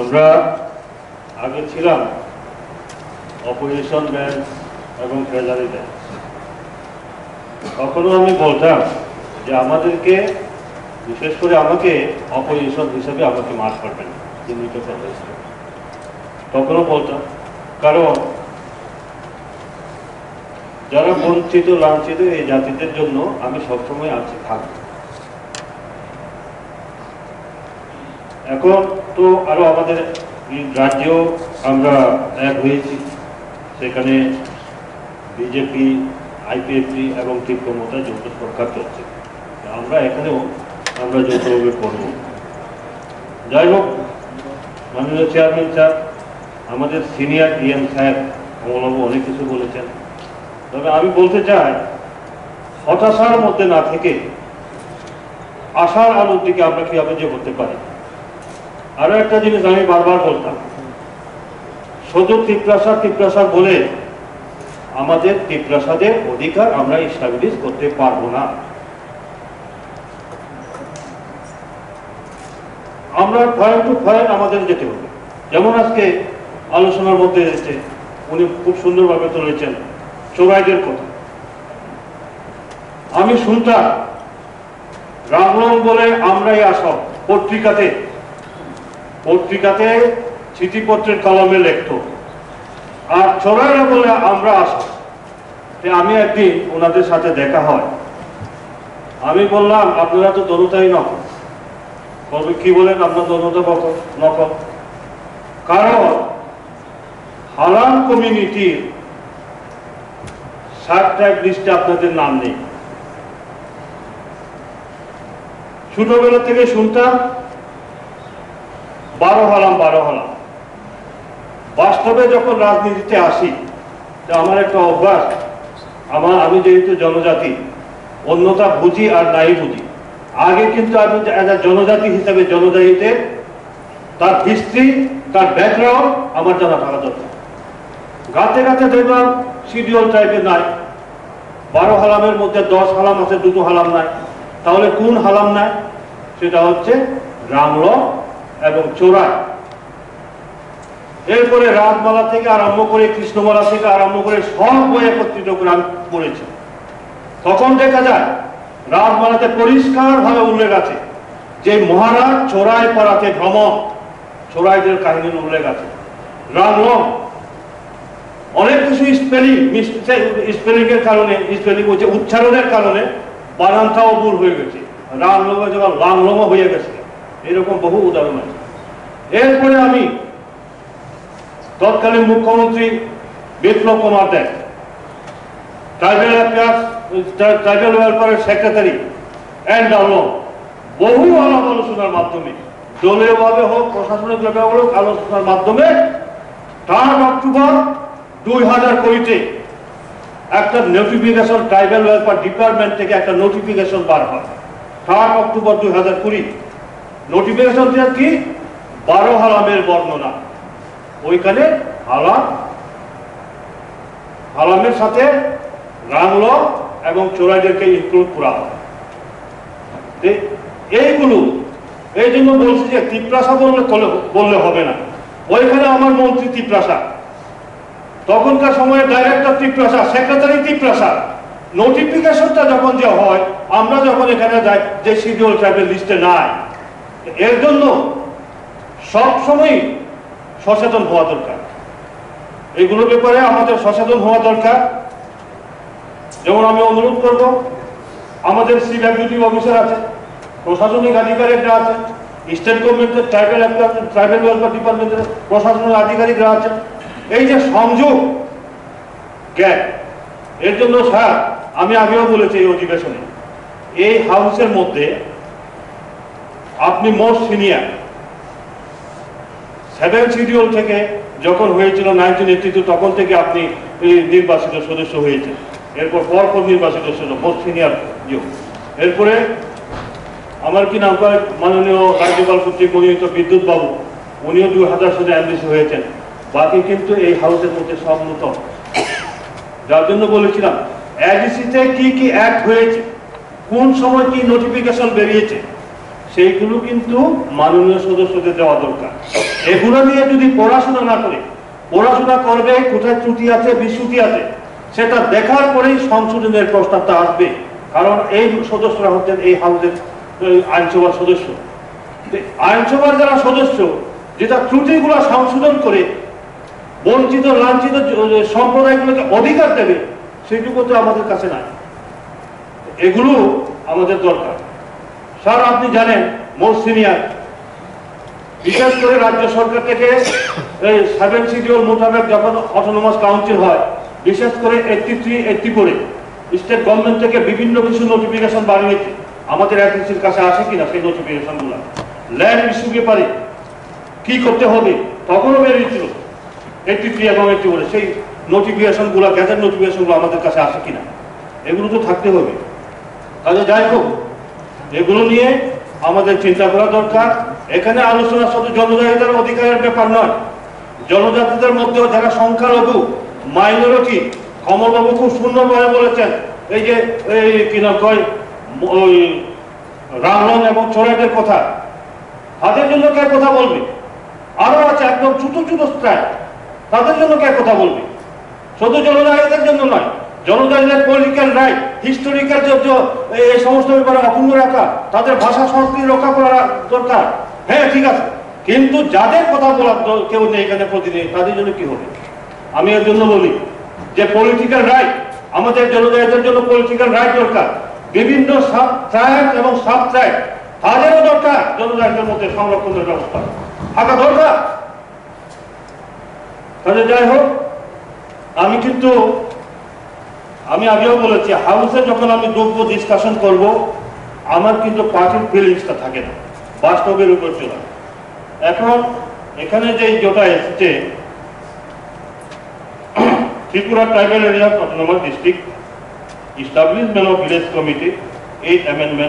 আমরা আগে ছিলাম অপোজিশন ব্যাংক এবং ট্রেজারি ব্যাংক। তখনও আমি বলতাম যে আমাদেরকে, বিশেষ করে আমাকে অপোজিশন হিসেবে আমাকে মাফ করবেন, চিহ্নিত করবেন। তখনও বলতাম, কারণ যারা বঞ্চিত লাঞ্ছিত এই জাতিদের জন্য আমি সবসময় আছি, থাকবো। এখন তো আরো আমাদের রাজ্যেও আমরা এক হয়েছি, সেখানে বিজেপি, আইপিএফটি এবং তীব্রমতা যৌথ সরকার চলছে। আমরা এখানেও আমরা যৌথভাবে করব। যাই হোক, মাননীয় চেয়ারম্যান স্যার, আমাদের সিনিয়র ডিএম সাহেব কমলবাবু অনেক কিছু বলেছেন। তবে আমি বলতে চাই, হতাশার মধ্যে না থেকে আশার আলোর দিকে আমরা কিভাবে যে করতে পারি। আরো একটা জিনিস আমি বারবার বলতাম, শুধু টিপ্রাসাদ বলে আমাদের টিপ্রাসাদের অধিকার আমরা এস্টাবলিশ করতে পারবো না। আমরা পয়েন্ট টু পয়েন্ট আমাদের যেতে হবে। যেমন আজকে আলোচনার মধ্যে এসেছে, উনি খুব সুন্দরভাবে তুলেছেন চোরাইদের কথা। আমি শুনতাম রামলং বলে আমরাই আসব, পত্রিকাতে চিঠিপত্রের কলমে লিখত, আর চোরাইরা বলে আমরা আসব। আমি একদিন ওনাদের সাথে দেখা হয়, আমি বললাম আপনারা তো দনুতাই নকল। বলবে কি বলেন আপনার দনুতা নকল? কারণ হালাল কমিউনিটির সাবটাইপ লিস্টে আপনাদের নাম নেই। ছোটবেলা থেকে শুনতাম 12 হালাম। বাস্তবে যখন রাজনীতিতে আসি, আমার একটা অভ্যাস, আমি যেহেতু জনজাতি, অন্যতা বুঝি আর নাই বুঝি। আগে কিন্তু আমি জনজাতি হিসেবে জনজাতিতে তার হিস্ট্রি, তার ব্যাকগ্রাউন্ড আমার জানা থাকা দরকার। গাতে দেখলাম শিডিউল টাইপের নাই, 12 হালামের মধ্যে 10 হালাম আছে, 2 হালাম নাই। তাহলে কোন হালাম নাই? সেটা হচ্ছে রামলং এবং চোরাই। এরপরে রাজমালা থেকে আরম্ভ করে, কৃষ্ণমালা থেকে আরম্ভ করে সব বই একত্রিত করে আমি পড়েছি। তখন দেখা যায় রাজমালাতে পরিষ্কার ভাবে উল্লেখ আছে যে মহারাজ চোরাই পাড়াতে ভ্রমণ, চোরাইদের কাহিনীর উল্লেখ আছে। রামলং অনেক কিছু স্পেলিং এর কারণে, উচ্চারণের কারণে বানানটাও ভুল হয়ে গেছে, রামলং যখন লাংলং হয়ে গেছে। এরকম বহু উদাহরণ আছে। এরপরে আমি তৎকালীন মুখ্যমন্ত্রী Biplab Kumar Deb, tribal ওয়েলফেয়ারের secretary and download, বহু আলোচনার মাধ্যমে, দলীয়ভাবে হোক প্রশাসনিক ব্যাপারে হোক, আলোচনার মাধ্যমে 3 অক্টোবর 2020 একটা নোটিফিকেশন ট্রাইবাল ওয়েলফেয়ার ডিপার্টমেন্ট থেকে একটা নোটিফিকেশন বার হয়। 3 অক্টোবর 2020 নোটিফিকেশন কি? 12 হালামের বর্ণনা। ওইখানে হালামের সাথে রামলং এবং চোরাইদেরকে ইনক্লুড করা হয়। এইগুলো এই জন্য বলছি যে টিপ্রাসা বললে হবে না। ওইখানে আমার মন্ত্রী টিপ্রাসা, তখনকার সময়ে ডাইরেক্টর টিপ্রাসা, সেক্রেটারি টিপ্রাসা। নোটিফিকেশনটা যখন যে হয়, আমরা যখন এখানে যাই যে শিডিউল ট্রাইবেল লিস্টে নাই, এর জন্য সবসময় সচেতন হওয়া দরকার। এইগুলোর ব্যাপারে আমাদের সচেতন হওয়া দরকার। যেমন আমি অনুরোধ করব, আমাদের চিফ এক্সিকিউটিভ অফিসার আছে, প্রশাসনিক আধিকারিকরা আছে, স্টেট গভর্নমেন্টের ট্রাইবেল ওয়েলফেয়ার ডিপার্টমেন্টের প্রশাসনিক আধিকারিকরা আছে। এই যে সংযোগ গ্যাপ, এর জন্য স্যার আমি আগেও বলেছি এই অধিবেশনে, এই হাউসের মধ্যে আপনি মোস্ট সিনিয়র। 7 শিডিউল থেকে যখন হয়েছিল 1982, তখন থেকে আপনি নির্বাচিত সদস্য হয়েছেন। এরপর পরপর নির্বাচিত সদস্য, মোস্ট সিনিয়র। এরপরে আমার কি নাম করে মাননীয় রাজ্যপাল কর্তৃক মনোনীত বিদ্যুৎ বাবু, উনিও 2000 সালে এমডিসি হয়েছেন। বাকি কিন্তু এই হাউসের মধ্যে সব নতুন। যার জন্য বলেছিলাম এডিসিতে কি অ্যাক্ট হয়েছে, কোন সময় কি নোটিফিকেশন বেরিয়েছে, সেইগুলো কিন্তু মাননীয় সদস্যদের দেওয়া দরকার। এগুলো নিয়ে যদি পড়াশোনা না করে, পড়াশোনা করবে কোথায় ত্রুটি আছে বিচ্যুতি আছে সেটা দেখার পরেই সংশোধনের প্রস্তাবটা আসবে। কারণ এই সদস্যরা হচ্ছেন এই হাউসের আইনসভার সদস্য। আইনসভার যারা সদস্য যেটা ত্রুটিগুলো সংশোধন করে বঞ্চিত লাঞ্ছিত সম্প্রদায়গুলোকে অধিকার দেবে সেটুকু তো আমাদের কাছে নাই। এগুলো আমাদের দরকার। স্যার আপনি জানেন মোস্ট সিনিয়র, বিশেষ করে রাজ্য সরকার থেকে এই 7 শিডিউল মোতাবেক যখন অটোনমাস কাউন্সিল হয়, বিশেষ করে 83, 84 স্টেট গভর্নমেন্ট থেকে বিভিন্ন কিছু নোটিফিকেশন বানিয়েছে। আমাদের এজেন্সির কাছে আসে কিনা সেই নোটিফিকেশনগুলো, ল্যান্ড ইস্যু ব্যাপারে কি করতে হবে তখনও বেরিয়েছিল 83 এবং 84 সেই নোটিফিকেশনগুলো, গ্যাজেট নোটিফিকেশনগুলো আমাদের কাছে আসে কিনা, এগুলো তো থাকতে হবে। তাহলে যাই হোক, এগুলো নিয়ে আমাদের চিন্তা করা দরকার। এখানে আলোচনা শুধু জনজাতিদের অধিকারের ব্যাপার নয়, জনজাতিদের মধ্যেও যারা সংখ্যালঘু মাইনরিটি, কমলবাবু খুব সুন্দরভাবে বলেছেন, এই যে এই কিনা কয় ওই রামলন এবং চোরাইদের কথা, তাদের জন্য কে কথা বলবে? আরো আছে একদম ছোট ছোট স্ট্রাইক, তাদের জন্য কে কথা বলবে? শুধু জনজাতিদের জন্য নয়, জনজাতিদের পলিটিক্যাল রাইট, হিস্টোরিক্যাল এই সমস্ত ব্যাপারে অক্ষুণ্ণ রাখা, তাদের ভাষা সংস্কৃতি রক্ষা করা দরকার। হ্যাঁ ঠিক আছে, কিন্তু যাদের কথা বলার কেউ নেই এখানে প্রতিদিন, তাদের জন্য কি হবে? আমি এর জন্য বলি যে পলিটিক্যাল রাইট, আমাদের জনজাতিদের জন্য পলিটিক্যাল রাইট দরকার। বিভিন্ন সাব ট্রাইব এবং সাব ট্রাইব তাদেরও দরকার জনজাতিদের মধ্যে সংরক্ষণের ব্যবস্থা থাকা দরকার। তাহলে যাই হোক, আমি আগেও বলেছি, হাউসে যখন আমি ঢুকবো ডিসকাশন করব, আমার কিন্তু পার্টির ফিলিংসটা থাকে না, বাস্তবের উপর চলা। এখন এখানে যে যেটা এসেছে Tripura tribal area autonomous district, establishment of village committee, 8 amendment